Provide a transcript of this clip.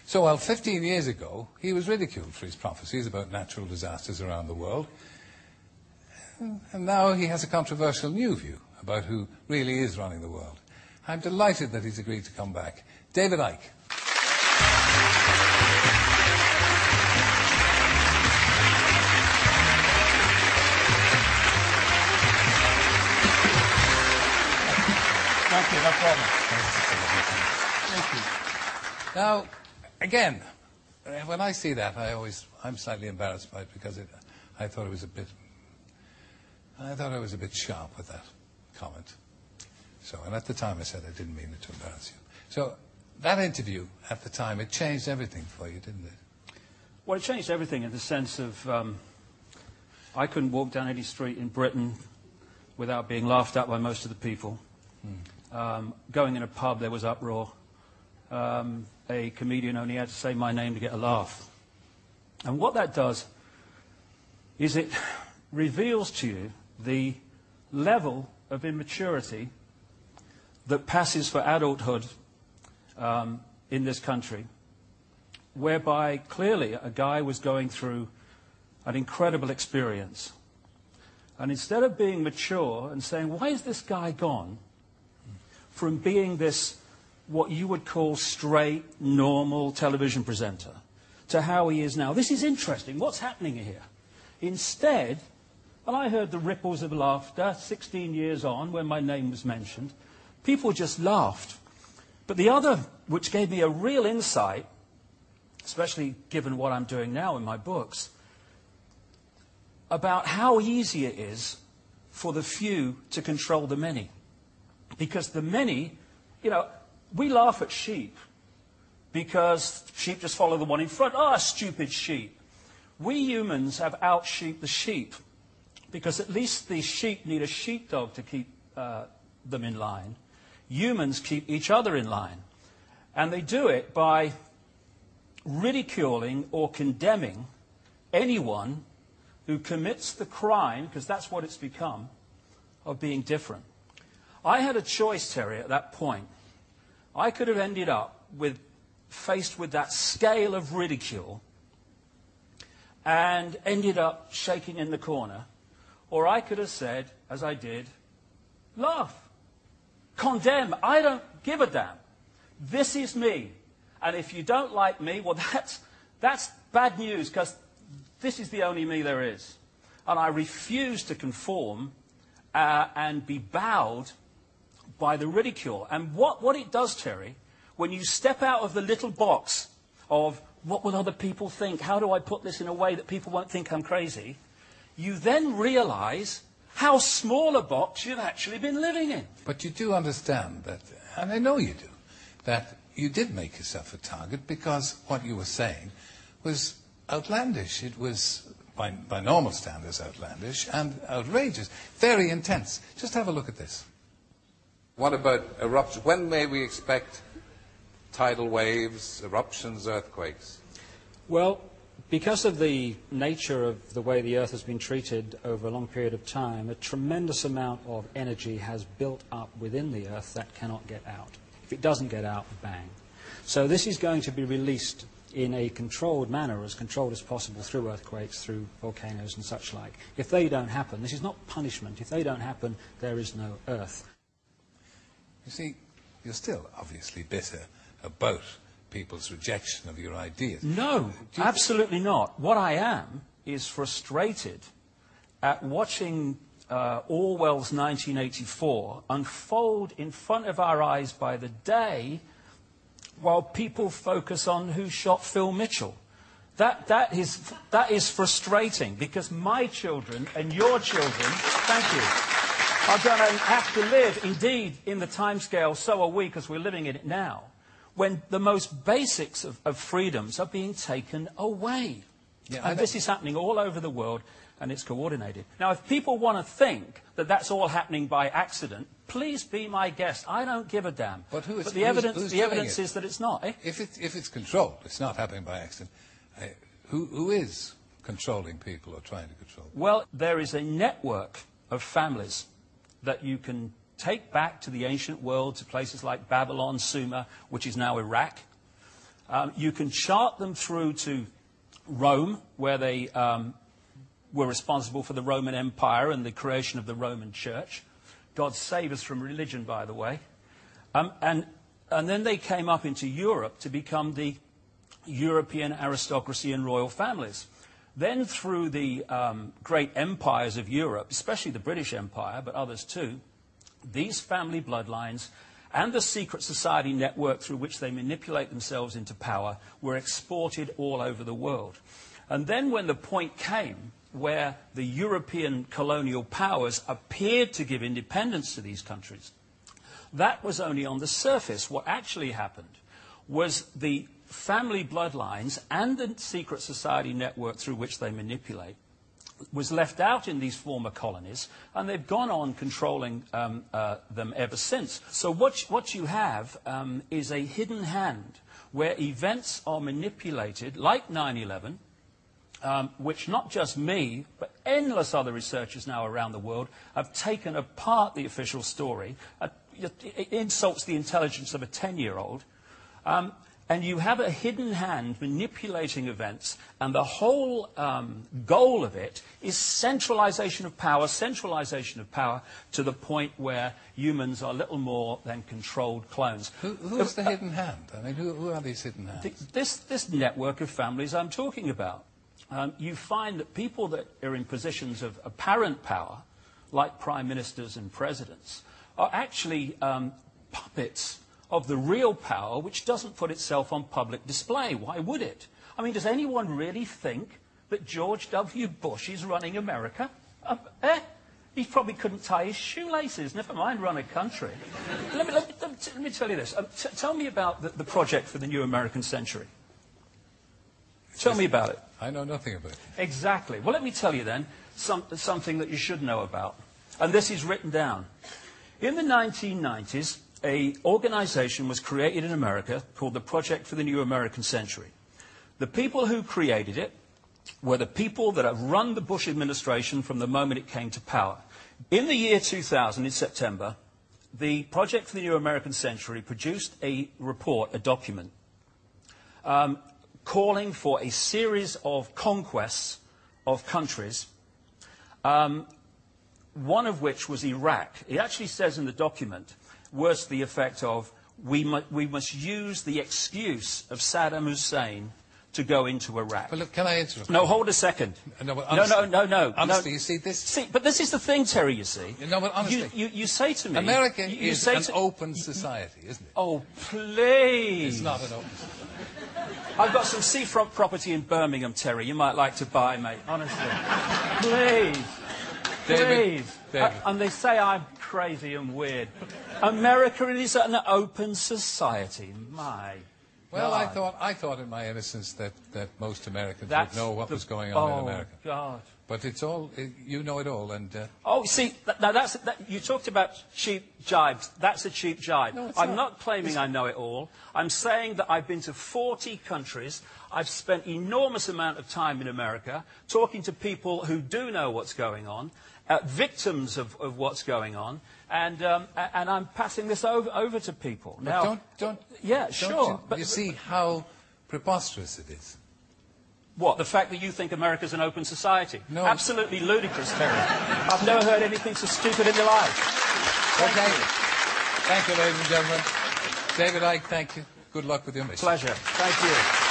So while 15 years ago he was ridiculed for his prophecies about natural disasters around the world, and now he has a controversial new view about who really is running the world. I'm delighted that he's agreed to come back. David Icke. Thank you, no problem. Thank you. Now, again, when I see that, I'm slightly embarrassed by it because I thought I was a bit sharp with that comment. So, and at the time I said I didn't mean it to embarrass you. So, that interview at the time, it changed everything for you, didn't it? Well, it changed everything in the sense of I couldn't walk down any street in Britain without being laughed at by most of the people. Going in a pub, there was uproar. A comedian only had to say my name to get a laugh. And what that does is it reveals to you the level of immaturity that passes for adulthood in this country, whereby clearly a guy was going through an incredible experience. And instead of being mature and saying, why is this guy gone from being this, what you would call straight, normal television presenter, to how he is now? This is interesting. What's happening here? Instead, well, I heard the ripples of laughter 16 years on when my name was mentioned. People just laughed. But the other, which gave me a real insight, especially given what I'm doing now in my books, about how easy it is for the few to control the many. Because the many, you know, we laugh at sheep because sheep just follow the one in front. Ah, stupid sheep. We humans have out-sheeped the sheep because at least the sheep need a sheepdog to keep them in line. Humans keep each other in line. And they do it by ridiculing or condemning anyone who commits the crime, because that's what it's become, of being different. I had a choice, Terry, at that point. I could have ended up faced with that scale of ridicule and ended up shaking in the corner. Or I could have said, as I did, laugh, condemn, I don't give a damn. This is me. And if you don't like me, well, that's bad news, because this is the only me there is. And I refuse to conform and be bowed by the ridicule. And what it does, Terry, when you step out of the little box of what will other people think, how do I put this in a way that people won't think I'm crazy, you then realize how small a box you've actually been living in. But you do understand that, and I know you do, that you did make yourself a target because what you were saying was outlandish. It was, by normal standards, outlandish and outrageous, very intense. Just have a look at this. What about eruptions? When may we expect tidal waves, eruptions, earthquakes? Well, because of the nature of the way the Earth has been treated over a long period of time, a tremendous amount of energy has built up within the Earth that cannot get out. If it doesn't get out, bang. So this is going to be released in a controlled manner, as controlled as possible, through earthquakes, through volcanoes and such like. If they don't happen, this is not punishment. If they don't happen, there is no Earth. You see, you're still obviously bitter about people's rejection of your ideas. No, absolutely not. What I am is frustrated at watching Orwell's 1984 unfold in front of our eyes by the day while people focus on who shot Phil Mitchell. That is frustrating, because my children and your children, thank you, are going to have to live, indeed, in the timescale, so are we, because we're living in it now, when the most basics of freedoms are being taken away. Yeah, and this is happening all over the world, and it's coordinated. Now, if people want to think that that's all happening by accident, please be my guest. I don't give a damn. But the evidence is that it's not. Eh? If it's controlled, it's not happening by accident. Who is controlling people or trying to control them? Well, there is a network of families that you can take back to the ancient world, to places like Babylon, Sumer, which is now Iraq, You can chart them through to Rome, where they were responsible for the Roman Empire and the creation of the Roman Church. God save us from religion, by the way. And then they came up into Europe to become the European aristocracy and royal families. Then through the great empires of Europe, especially the British Empire, but others too, these family bloodlines and the secret society network through which they manipulate themselves into power were exported all over the world. And then when the point came where the European colonial powers appeared to give independence to these countries, that was only on the surface. What actually happened was the family bloodlines and the secret society network through which they manipulate was left out in these former colonies, and they've gone on controlling them ever since. So what you have is a hidden hand where events are manipulated, like 9/11, which not just me, but endless other researchers now around the world have taken apart the official story. It insults the intelligence of a 10-year-old. And you have a hidden hand manipulating events, and the whole goal of it is centralization of power to the point where humans are little more than controlled clones. Who's the hidden hand? I mean, who are these hidden hands? This network of families I'm talking about. You find that people that are in positions of apparent power, like prime ministers and presidents, are actually puppets of the real power, which doesn't put itself on public display. Why would it? I mean, does anyone really think that George W. Bush is running America? He probably couldn't tie his shoelaces, never mind run a country. Let me tell you this. Tell me about the project for the new American century. Tell me about it. I know nothing about it. Exactly. Well, let me tell you then something that you should know about. And this is written down. In the 1990s, an organization was created in America called the Project for the New American Century. The people who created it were the people that have run the Bush administration from the moment it came to power. In the year 2000, in September, the Project for the New American Century produced a report, a document, calling for a series of conquests of countries, one of which was Iraq. It actually says in the document, words to the effect of, we must use the excuse of Saddam Hussein to go into Iraq. But look, can I interrupt? No, hold a second. No, but honestly, no. Honestly, you see this? See, but this is the thing, Terry, you see. No, but honestly. You say to me... America is an open society, isn't it? Oh, please. It's not an open society. I've got some seafront property in Birmingham, Terry, you might like to buy, mate. Honestly. Please. Please. David. And they say I'm crazy and weird. America is an open society. My Well, God. I thought in my innocence that most Americans would know what was going on in America. Oh, God. But it's all, you know it all, and... Oh, see, you talked about cheap jibes. That's a cheap jibe. No, I'm not claiming I know it all. I'm saying that I've been to 40 countries. I've spent enormous amount of time in America talking to people who do know what's going on, victims of what's going on, and I'm passing this over to people. But Now, don't yeah, sure. You, but you see how preposterous it is. What, the fact that you think America's an open society? No. Absolutely ludicrous, Terry. I've never heard anything so stupid in your life. Okay. Thank you, ladies and gentlemen. David Icke, thank you. Good luck with your mission. Pleasure. Thank you.